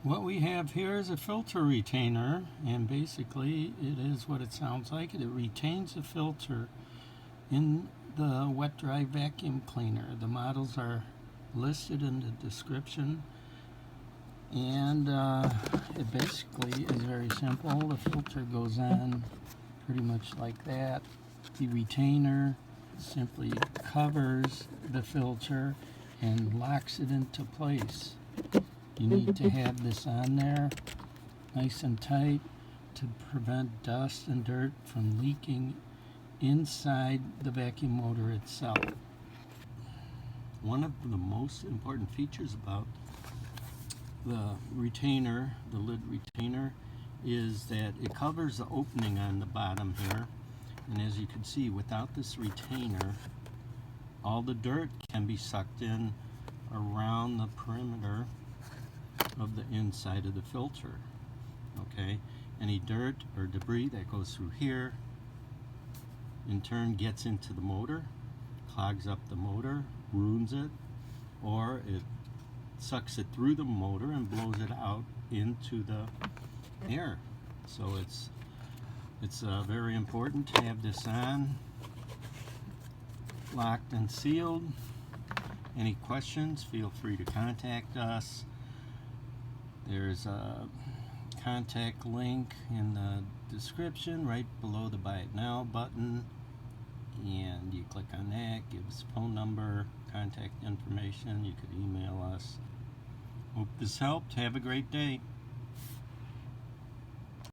What we have here is a filter retainer, and basically it is what it sounds like. It retains the filter in the wet dry vacuum cleaner. The models are listed in the description, and it basically is very simple. The filter goes on pretty much like that. The retainer simply covers the filter and locks it into place. You need to have this on there nice and tight to prevent dust and dirt from leaking inside the vacuum motor itself. One of the most important features about the retainer, the lid retainer, is that it covers the opening on the bottom here. And as you can see, without this retainer, all the dirt can be sucked in around the perimeter of the inside of the filter. Okay, any dirt or debris that goes through here in turn gets into the motor, clogs up the motor, ruins it, or it sucks it through the motor and blows it out into the air. So it's very important to have this on, locked and sealed. Any questions, feel free to contact us. There's a contact link in the description right below the Buy It Now button, and you click on that, give us a phone number, contact information. You could email us. Hope this helped. Have a great day.